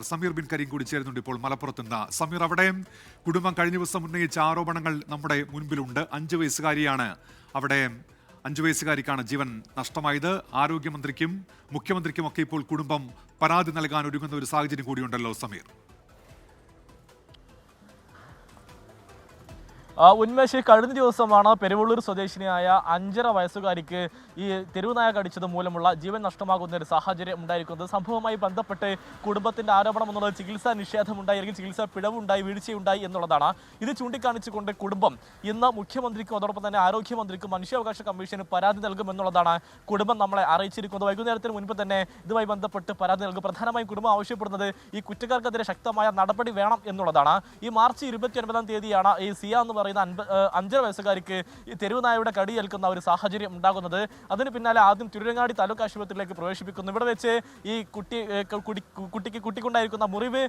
Sameer bin Kareem കൂടി ചേരുന്നുണ്ട് ഇപ്പോൾ മലപ്പുറത്ത് നിന്ന്. സമീർ, അവിടെയും കുടുംബം കഴിഞ്ഞ ദിവസം ഉന്നയിച്ച ആരോപണങ്ങൾ നമ്മുടെ മുൻപിലുണ്ട്. 5 വയസ്സുകാരിയാണ് അവിടെ 5 വയസ്സുകാരിക്കാണ് ജീവൻ നഷ്ടമായത്. ആരോഗ്യമന്ത്രിക്കും മുഖ്യമന്ത്രിക്കും ഒക്കെ ഇപ്പോൾ കുടുംബം പരാതി നൽകാൻ ഒരുങ്ങുന്ന ഒരു സാഹചര്യം കൂടിയുണ്ടല്ലോ സമീർ. ഉന്മേഷ്, കഴിഞ്ഞ ദിവസമാണ് പെരുവള്ളൂർ സ്വദേശിനിയായ 5.5 വയസ്സുകാരിക്ക് ഈ തെരുവുനായ കടിച്ചത് മൂലമുള്ള ജീവൻ നഷ്ടമാകുന്ന ഒരു സാഹചര്യം ഉണ്ടായിരിക്കുന്നത്. സംഭവവുമായി ബന്ധപ്പെട്ട് കുടുംബത്തിന്റെ ആരോപണം എന്നുള്ളത് ചികിത്സാ നിഷേധമുണ്ടായി അല്ലെങ്കിൽ ചികിത്സാ പിഴവുണ്ടായി, വീഴ്ചയുണ്ടായി എന്നുള്ളതാണ്. ഇത് ചൂണ്ടിക്കാണിച്ചുകൊണ്ട് കുടുംബം ഇന്ന് മുഖ്യമന്ത്രിക്കും അതോടൊപ്പം തന്നെ ആരോഗ്യമന്ത്രിക്കും മനുഷ്യാവകാശ കമ്മീഷന് പരാതി നൽകുമെന്നുള്ളതാണ് കുടുംബം നമ്മളെ അറിയിച്ചിരിക്കുന്നത്. വൈകുന്നേരത്തിന് മുൻപ് തന്നെ ഇതുമായി ബന്ധപ്പെട്ട് പരാതി നൽകും. പ്രധാനമായും കുടുംബം ആവശ്യപ്പെടുന്നത് ഈ കുറ്റക്കാർക്കെതിരെ ശക്തമായ നടപടി വേണം എന്നുള്ളതാണ്. ഈ മാർച്ച് 29-ാം തീയതിയാണ് ഈ സിയ എന്ന് പറയുന്ന 5.5 വയസ്സുകാരിക്ക് ഈ തെരുവുനായയുടെ കടിയേൽക്കുന്ന ഒരു സാഹചര്യം ഉണ്ടാകുന്നത്. അതിന് പിന്നാലെ ആദ്യം തിരുരങ്ങാടി താലൂക്ക് ആശുപത്രിയിലേക്ക് പ്രവേശിപ്പിക്കുന്നു. ഇവിടെ വെച്ച് ഈ കുട്ടിക്കുണ്ടായിരിക്കുന്ന മുറിവ്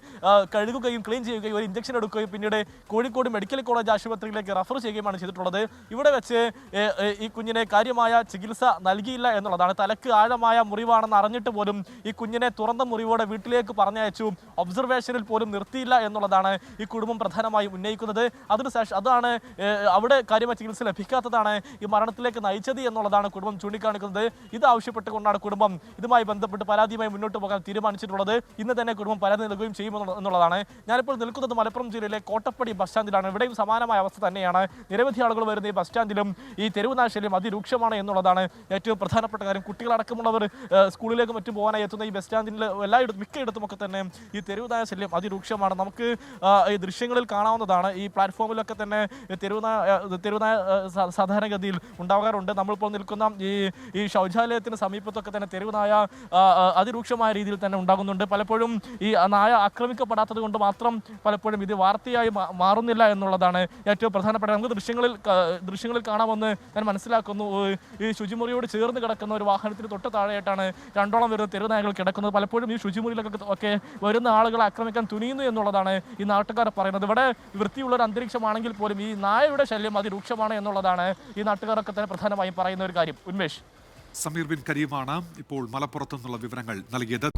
കഴുകുകയും ക്ലീൻ ചെയ്യുകയും ഒരു ഇഞ്ചക്ഷൻ എടുക്കുകയും പിന്നീട് കോഴിക്കോട് മെഡിക്കൽ കോളേജ് ആശുപത്രിയിലേക്ക് റഫർ ചെയ്യുകയാണ് ചെയ്തിട്ടുള്ളത്. ഇവിടെ വെച്ച് ഈ കുഞ്ഞിനെ കാര്യമായ ചികിത്സ നൽകിയില്ല എന്നുള്ളതാണ്. തലക്ക് ആഴമായ മുറിവാണെന്ന് അറിഞ്ഞിട്ട് പോലും ഈ കുഞ്ഞിനെ തുറന്ന മുറിവോടെ വീട്ടിലേക്ക് പറഞ്ഞയച്ചു, ഒബ്സർവേഷനിൽ പോലും നിർത്തിയില്ല എന്നുള്ളതാണ് ഈ കുടുംബം പ്രധാനമായും ഉന്നയിക്കുന്നത്. അതിനുശേഷം അതാണ് അവിടെ കാര്യമായ ചികിത്സ ലഭിക്കാത്തതാണ് ഈ മരണത്തിലേക്ക് നയിച്ചത് എന്നുള്ളതാണ് കുടുംബം ചൂണ്ടിക്കാണിക്കുന്നത്. ഇത് ആവശ്യപ്പെട്ടുകൊണ്ടാണ് കുടുംബം ഇതുമായി ബന്ധപ്പെട്ട് പരാതിയുമായി മുന്നോട്ട് പോകാൻ തീരുമാനിച്ചിട്ടുള്ളത്. ഇന്ന് തന്നെ കുടുംബം പരാതി നൽകുകയും ചെയ്യുമെന്നുള്ളതാണ്. ഞാനിപ്പോൾ നിൽക്കുന്നത് മലപ്പുറം ജില്ലയിലെ കോട്ടപ്പടി ബസ് സ്റ്റാൻഡിലാണ്. ഇവിടെയും സമാനമായ അവസ്ഥ തന്നെയാണ്. നിരവധി ആളുകൾ വരുന്ന ഈ ബസ് സ്റ്റാൻഡിലും ഈ തെരുവുനായ ശല്യം അതിരൂക്ഷമാണ് എന്നുള്ളതാണ് ഏറ്റവും പ്രധാനപ്പെട്ട കാര്യം. കുട്ടികളടക്കമുള്ളവർ സ്കൂളിലേക്ക് മറ്റും പോകാനായി എത്തുന്ന ഈ ബസ് സ്റ്റാൻഡിൽ മിക്കയിടത്തുമൊക്കെ തന്നെ ഈ തെരുവുനായ ശല്യം അതിരൂക്ഷമാണ്. നമുക്ക് ഈ ദൃശ്യങ്ങളിൽ കാണാവുന്നതാണ്. ഈ പ്ലാറ്റ്ഫോമിലൊക്കെ തന്നെ തെരുവുനായ സാധാരണഗതിയിൽ ഉണ്ടാകാറുണ്ട്. നമ്മളിപ്പോൾ നിൽക്കുന്ന ഈ ശൗചാലയത്തിന് സമീപത്തൊക്കെ തന്നെ തെരുവുനായ അതിരൂക്ഷമായ രീതിയിൽ തന്നെ ഉണ്ടാകുന്നുണ്ട്. പലപ്പോഴും ഈ നായ ആക്രമിക്കപ്പെടാത്തത് കൊണ്ട് മാത്രം പലപ്പോഴും ഇത് വാർത്തയായി മാറുന്നില്ല എന്നുള്ളതാണ് ഏറ്റവും പ്രധാനപ്പെട്ട. നമുക്ക് ദൃശ്യങ്ങളിൽ കാണാമെന്ന് ഞാൻ മനസ്സിലാക്കുന്നു. ഈ ശുചിമുറിയോട് ചേർന്ന് കിടക്കുന്ന ഒരു വാഹനത്തിന് തൊട്ട് താഴെയായിട്ടാണ് 2ഓളം വരുന്ന തെരുവുനായകൾ കിടക്കുന്നത്. പലപ്പോഴും ഈ ശുചിമുറിയിലൊക്കെ ഒക്കെ വരുന്ന ആളുകളെ ആക്രമിക്കാൻ തുനിയുന്നു എന്നുള്ളതാണ് ഈ നാട്ടുകാർ പറയുന്നത്. ഇവിടെ വൃത്തിയുള്ള ഒരു അന്തരീക്ഷമാണെങ്കിൽ പോലും ഈ നായയുടെ ശല്യം അതിരൂക്ഷമാണ് എന്നുള്ളതാണ് ഈ നാട്ടുകാരൊക്കെ തന്നെ പ്രധാനമായും പറയുന്ന ഒരു കാര്യം. ഉന്മേഷ്, സമീർ ബിൻ കരീമാണ് ഇപ്പോൾ മലപ്പുറത്തു നിന്നുള്ള വിവരങ്ങൾ നൽകിയത്.